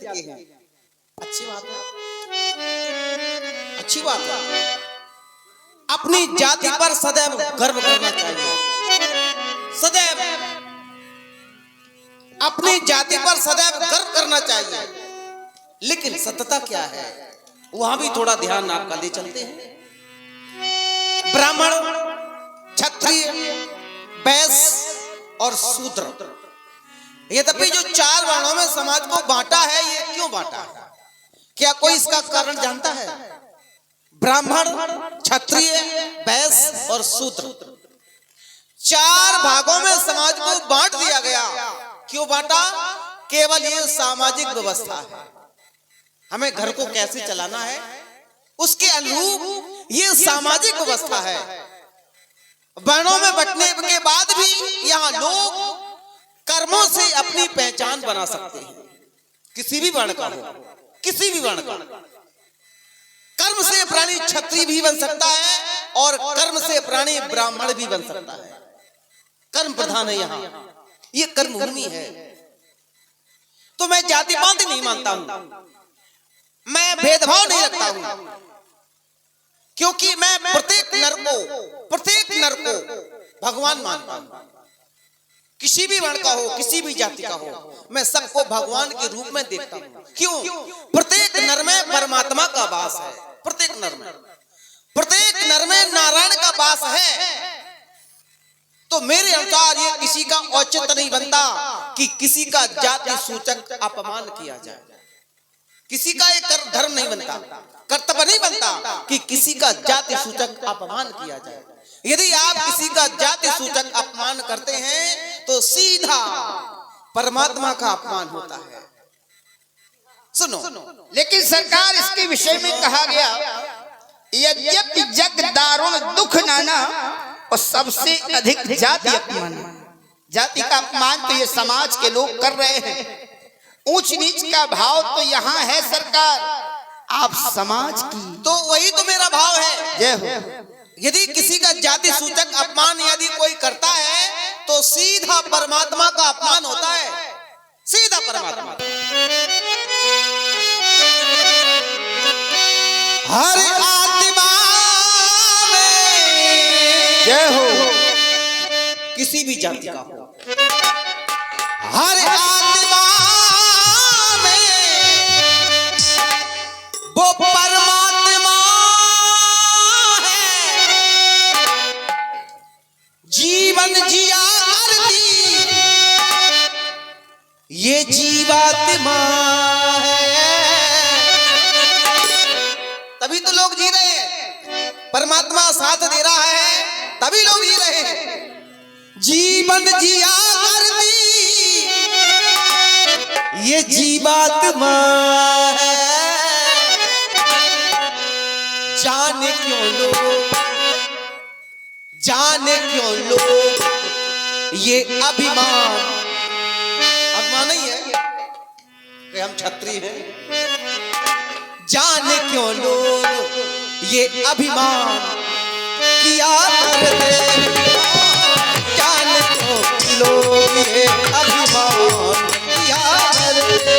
जाति के हैं। अच्छी बात है, अच्छी बात है। अपनी जाति पर सदैव गर्व करना चाहिए, सदैव अपनी जाति पर सदैव गर्व करना चाहिए। लेकिन सत्यता क्या है, वहां भी थोड़ा ध्यान आपका ले चलते हैं। ब्राह्मण, क्षत्रिय, वैश्य और शूद्र, यद्यपि जो 4 वर्णों में समाज को बांटा है, ये क्यों बांटा है? क्या कोई इसका कारण जानता है? ब्राह्मण, क्षत्रिय, वैश्य और शूद्र, 4 भागों में समाज को बांट दिया गया। क्यों बांटा? केवल ये सामाजिक व्यवस्था है, हमें घर को कैसे चलाना है उसके अनुरूप ये सामाजिक व्यवस्था है। वर्णों में बंटने के बाद भी यहाँ लोग कर्मों से अपनी पहचान बना सकते हैं। किसी भी वर्ण का हो, किसी भी वर्ण का, कर्म से प्राणी क्षत्रिय भी बन सकता है और कर्म से प्राणी ब्राह्मण भी बन सकता है। कर्म प्रधान है यहाँ, ये कर्म भूमि है। तो मैं जातिवाद नहीं मानता हूं, मैं भेदभाव नहीं रखता हूं, क्योंकि मैं प्रत्येक नर को भगवान मानता हूं। किसी भी वर्ण का हो, किसी भी जाति का हो, मैं सबको भगवान के रूप में देखता हूं। क्यों? प्रत्येक नर में परमात्मा का वास है, प्रत्येक नर में नारायण का वास है। तो मेरे अनुसार ये किसी का औचित्य नहीं बनता कि किसी का जाति सूचक अपमान किया जाए, किसी का एक धर्म नहीं बनता, कर्तव्य नहीं बनता कि किसी का जाति सूचक अपमान किया जाए। यदि आप किसी का जाति सूचक अपमान करते हैं तो सीधा परमात्मा का अपमान होता है। सुनो, लेकिन सरकार इसके विषय में कहा गया, यद्यपि जग दारुण दुख नाना और सबसे अधिक जाति अपमान। जाति का अपमान तो ये समाज के लोग कर रहे हैं। ऊंच नीच का भाव तो यहाँ है सरकार, आप समाज की। तो वही तो मेरा भाव है। जय हो। यदि किसी का जाति सूचक अपमान यदि कोई करता है तो सीधा परमात्मा का अपमान होता है, सीधा परमात्मा। हर आत्मा में, जय हो, किसी भी जाति का हो, हर आत्मा में वो परमात्मा है। जीवन जिया करती ये जीवात्मा है। तभी तो लोग जी रहे हैं, परमात्मा साथ दे रहा है तभी लोग जी रहे हैं। जीवन जिया करती ये जीवात्मा है। जाने क्यों लोग ये अभिमान नहीं है कि हम क्षत्रिय हैं। जाने क्यों लोग ये अभिमान किया करते, जाने क्यों लोग ये अभिमान किया करते।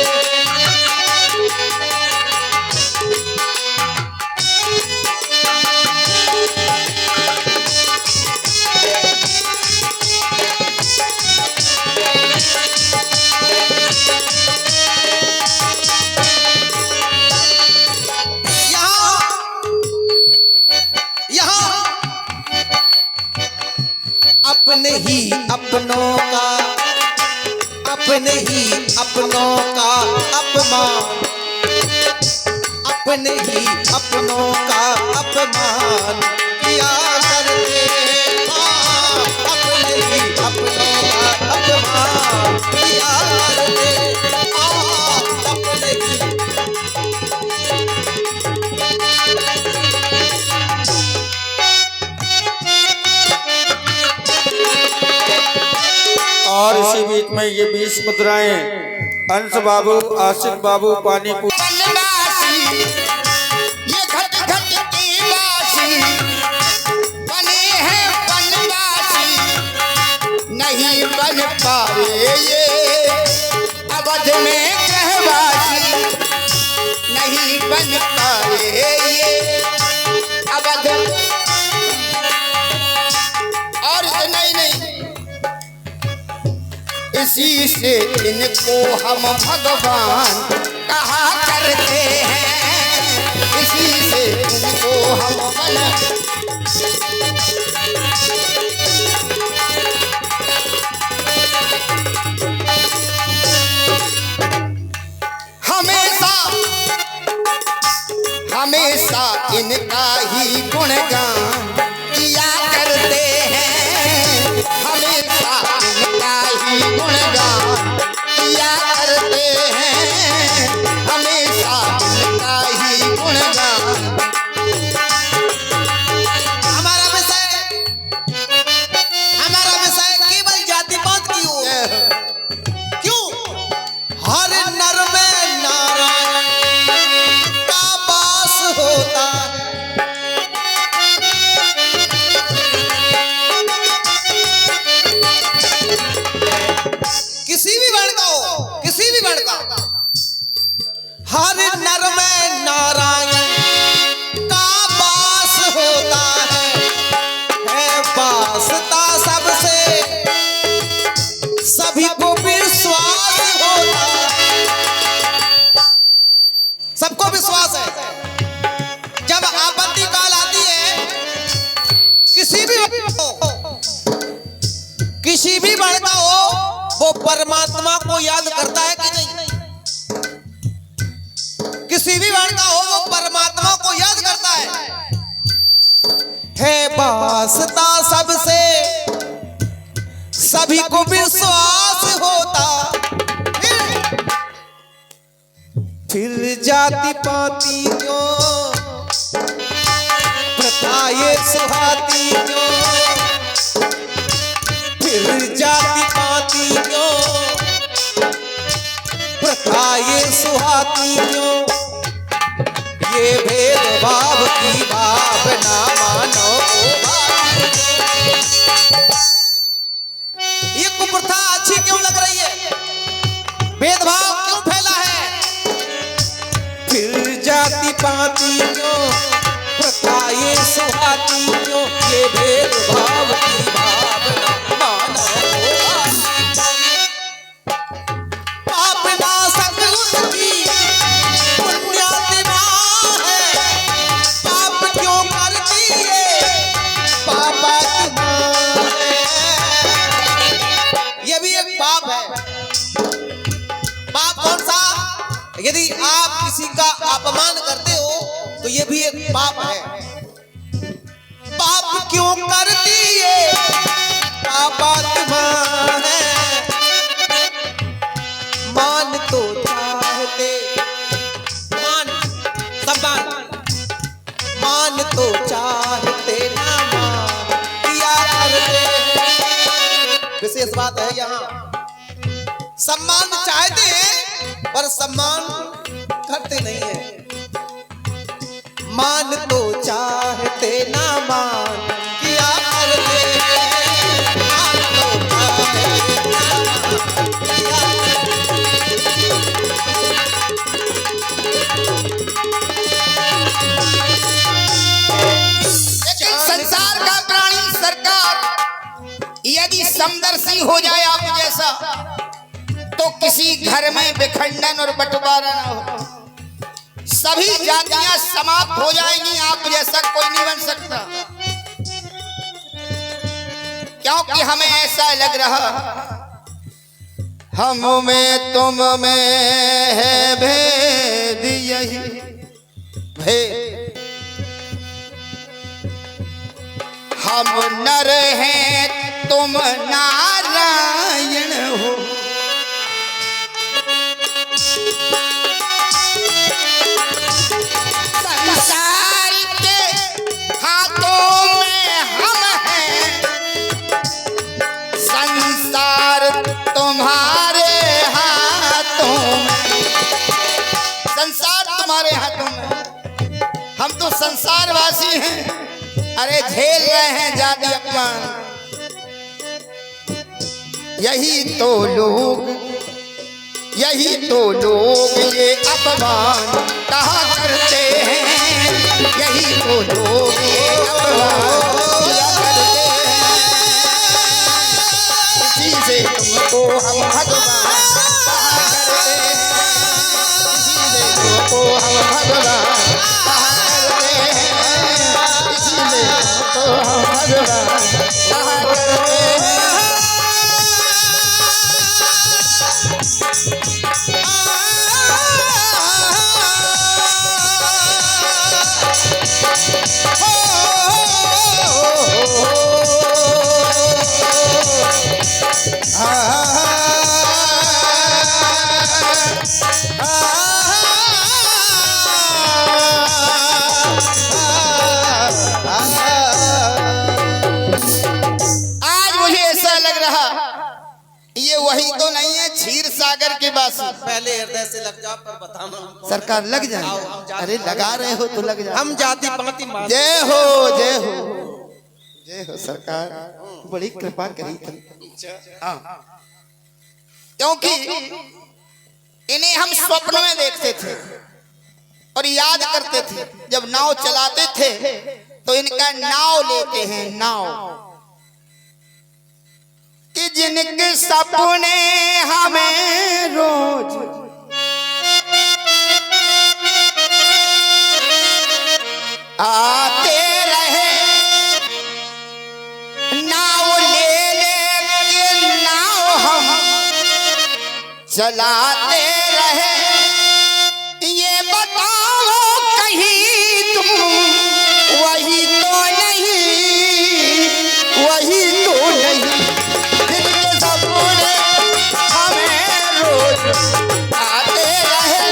अपने ही अपनों का अपमान, अपने ही अपनों का अपमान किया करते। अपने ही अपनों का अपमान किया करते। अपने ही और इसी बीच में ये 20 मुद्राएं अंश बाबू, आशिक बाबू, पानी ये घट घट की वासी बने हैं वनवासी, नहीं बन पाए ये अवध में कहवासी। इसी से इनको हम भगवान कहा करते हैं, इसी से इनको हम हमेशा हमेशा इनका ही गुणगान किया करते हैं, हमेशा इनका ही गुणगान किया करते हैं, हमेशा इनका ही गुणगान। हमारा विषय केवल जाति पात की ओर। क्यों? हर नर में नारायण का वास होता है। किसी भी वर्ण का हो, किसी भी वर्ण का, हर नर में नारायण का वास होता है वासता सबसे, सभी को विश्वास होता है। सबको विश्वास है। जब आपत्ति काल आती है, किसी भी वर्ण का हो, वो परमात्मा को याद करता है कि नहीं? किसी भी वर्ण का हो, वो परमात्मा को याद करता है वासता सबसे, सभी को विश्वास होता। फिर जाति पाति क्यों, प्रथा ये सुहाती क्यों, फिर जाति पाति क्यों, प्रथा ये सुहाती क्यों, ये भेदभाव की भावना मानो ये कुप्रथा अच्छी क्यों लग रही है? भेदभाव क्यों फैला है? फिर जाति पाति क्यों, प्रथा ये सुहाती क्यों, ये भेदभाव की भावना मानो अपना सतगुरु की पुण्यात्मा है, पाप क्यों करती है पापात्मा है। ये भी एक पाप है। पाप कौन सा? यदि आप किसी का अपमान करते हो तो ये भी एक पाप है। पाप क्यों करती है पापात्मा है। मान तो चाहते, मान सम्मान, मान तो चाहते ना मान किया करते। विशेष बात है यहाँ, सम्मान चाहते हैं पर सम्मान करते नहीं है। मान तो चाहते ना मान किया करते हैं, मान तो चाहते ना मान किया लेकिन संसार का प्राणी सरकार यदि समदर्शी हो जाए आप जैसा, तो किसी घर में विखंडन और बंटवारा ना हो, सभी जातियां समाप्त हो जाएंगी, आप जैसा कोई नहीं बन सकता। क्योंकि हमें ऐसा लग रहा हम में तुम में है भेद, यही भेद। हम नर हैं तुम नारायण हो, संसार के हाथों में हम हैं, संसार तुम्हारे हाथों में, संसार तुम्हारे हाथों में। हम तो संसारवासी हैं, अरे झेल रहे हैं जाति अपमान। यही तो लोग ये अपमान कहा करते हैं, यही तो लोग ये अपमान किया करते हैं। इसी से तुमको हम भगवान भगवान कहते हैं, इसीलिए हमको भगवान कहते हैं। आज मुझे ऐसा लग रहा ये वही तो नहीं है क्षीर सागर के बासी। पहले हृदय से लग जाओ पर बताना हमको। सरकार लग जाए, अरे लगा रहे हो तो लग जाए। हम जाति पाति मान। जय हो जय हो जय हो सरकार, बड़ी कृपा करी थी। क्योंकि इन्हें हम स्वप्न में देखते थे और याद करते थे। जब नाव चलाते थे तो इनका नाव लेते हैं, नाव कि जिनके सपने हमें रोज आते रहे, नाव ले लेके नाव हम चलाते रहे। ये बताओ कहीं तुम वही तो नहीं, वही तो नहीं जिनके सपने हमें रोज आते रहे।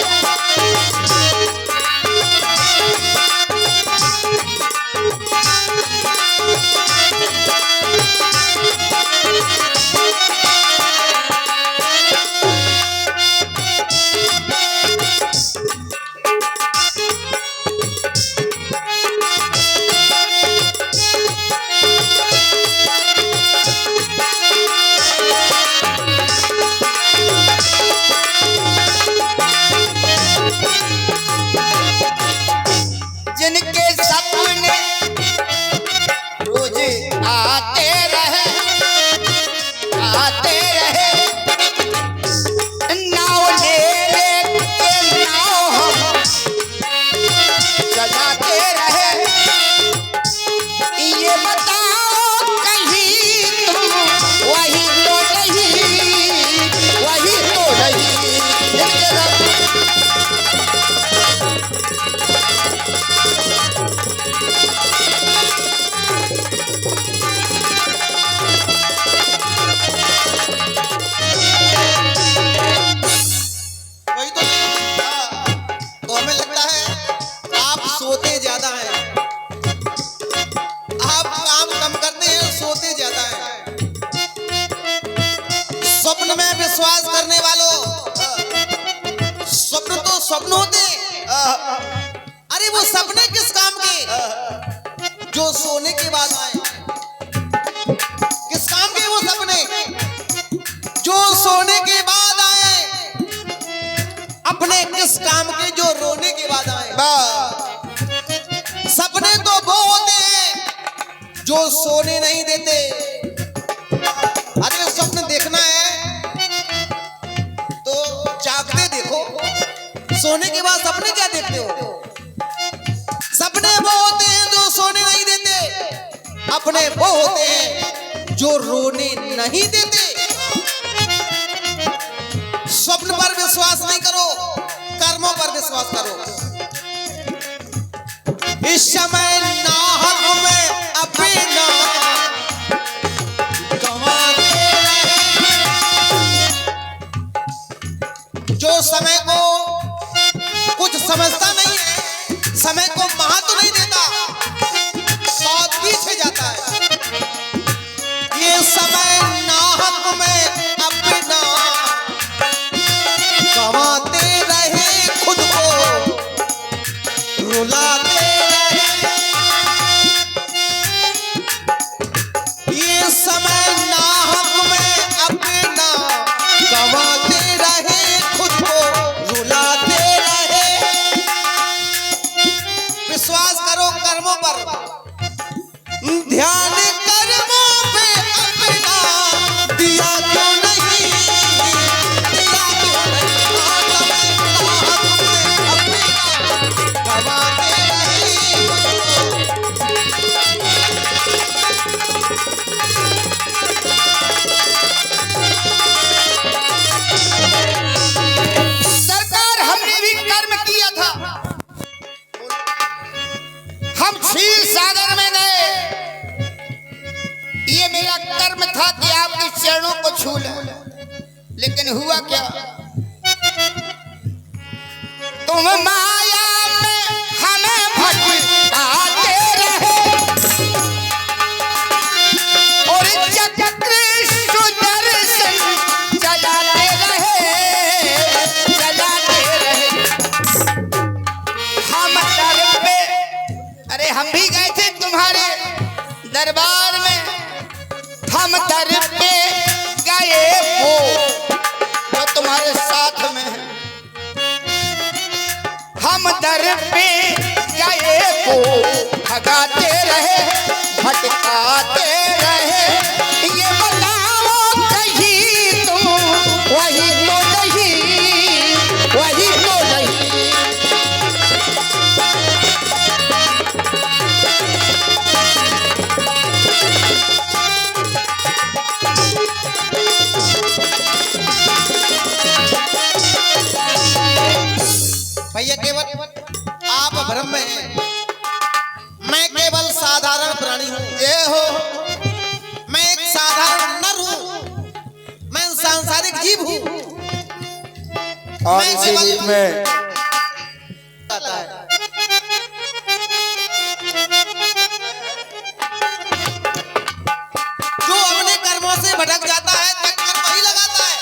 जिनके सपने रोज आते रहे, आते रहे, नाव ले लेके नाव हम चलाते रहे। ये बताओ कहीं तुम वही तो नहीं, वही तो नहीं जिनके वही तो नहीं। तो हमें लगता है आप सोते ज्यादा हैं, आप काम कम करते हैं, सोते ज्यादा हैं। स्वप्न में विश्वास करने वालों, स्वप्न तो स्वप्न होते हैं। अरे वो सपने किस काम के जो सोने के बाद आए? किस काम के वो सपने जो सोने के बाद आए? अपने किस काम के जो रोने के बाद आए? सपने तो वो होते हैं जो सोने नहीं देते। अरे स्वप्न देखना है तो जागते देखो, सोने के बाद सपने क्या देखते हो? सपने वो होते हैं जो सोने नहीं देते, अपने वो होते हैं जो रोने नहीं देते। स्वप्न पर विश्वास नहीं करो, कर्मों पर विश्वास करो। इस समय नाहक में अपना गंवाते रहे। जो समय को कुछ समझता नहीं है, समय को महत्व नहीं देता, बहुत पीछे जाता है। ये समय नाहक में अपना गंवाते रहे, खुद को तुम माया में हमें भटकाते रहे और चक्र सुदर्शन चलाते रहे हम दर पे, अरे हम भी गए थे तुम्हारे दरबार में, हम दर पे गए वो जो तुम्हारे साथ में है, हम दर पे गए वो भगाते रहे भटकाते रहे। ये बताओ कहीं तुम वही तो नहीं, वही तो नहीं। भैया केवल आप भ्रम में हैं, मैं केवल साधारण प्राणी हूँ। ये हो मैं एक साधारण नर हूँ, मैं सांसारिक जीव हूँ। और इसी रूप में आता है। जो अपने कर्मों से भटक जाता है चक्कर वही लगाता है।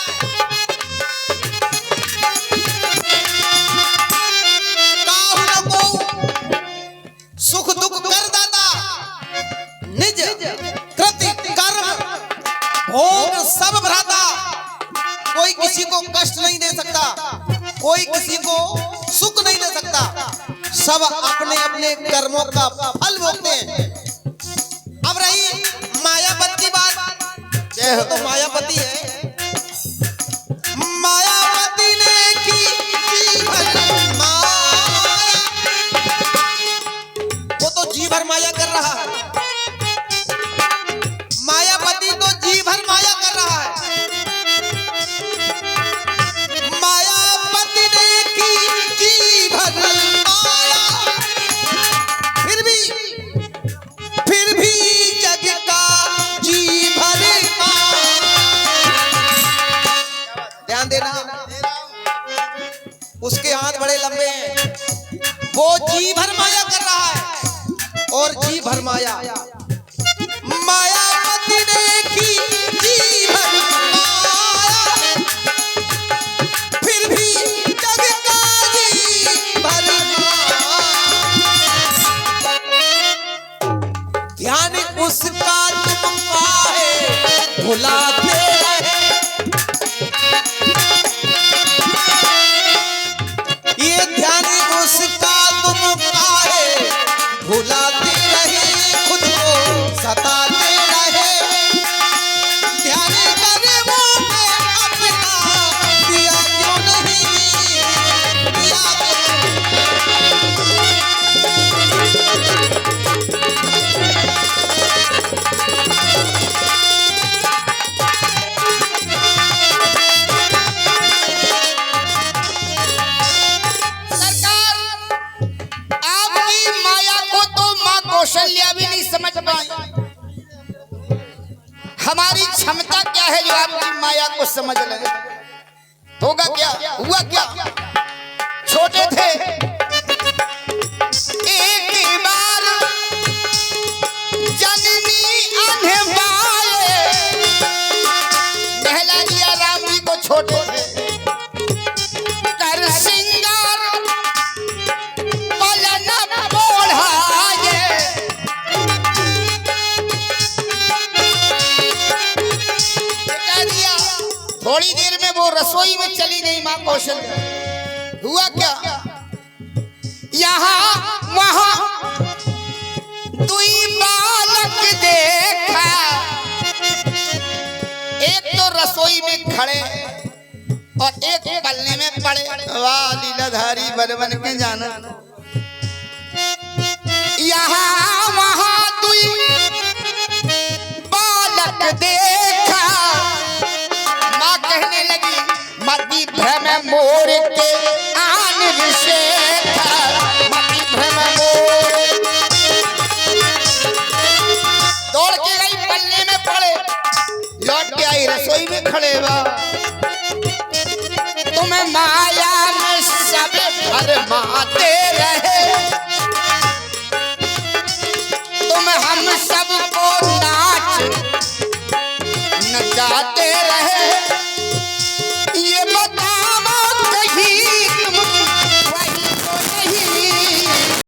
काहुन को सुख दुख कर दाता, निज कृति कर्म भोग सब भ्राता। कोई किसी को कष्ट नहीं दे सकता, कोई किसी को सुख नहीं दे सकता, सब अपने अपने कर्मों का फल भोगते हैं। अब रही मायापति की बात, वो तो मायापति है। मायापति ने की जीवन माया, वो तो जी भर माया कर रहा है। मायापति तो जी भर माया कर रहा है। मायापति ने की जी भर माया, फिर भी जग का जी भर माया। ध्यान देना, उसके हाथ बड़े लंबे हैं, वो जी भर माया कर रहा है और जी भर माया। मायापति ने की जी भर माया, फिर भी जग का जी भर माया। ध्यान उसका तुम काहे भुलाते रहे, ये ध्यान उसका तुम काहे भुलाते रहे, खुद को सताते रहे। ध्यान करे वो मैं अपना दिया क्यों नहीं, दिया सरकार, आपकी माया को तो माँ कौशल्या भी नहीं समझ पाई। हमारी क्षमता क्या है जो आपकी माया को समझ ले? होगा क्या, हुआ क्या? छोटे थे, एक बार जननी अनवाले नहला दिया राम जी को। छोटे थे, कर सिंगार पलन बोढ़ाए, कह दिया। थोड़ी देर में वो रसोई में चली गई माँ कौशल्या। हुआ क्या, यहाँ वहाँ दुई बालक देखा, एक तो रसोई में खड़े और एक पलने में पड़े। वाह लीलाधारी बन के जाना। यहाँ वहाँ दुई बालक देखा, माँ कहने लगी मति भ्रम मोर के आन विशेखा, मति भ्रम मोर। दौड़ के गई, पलने में पड़े, लौट के आई रसोई में खड़े। वाह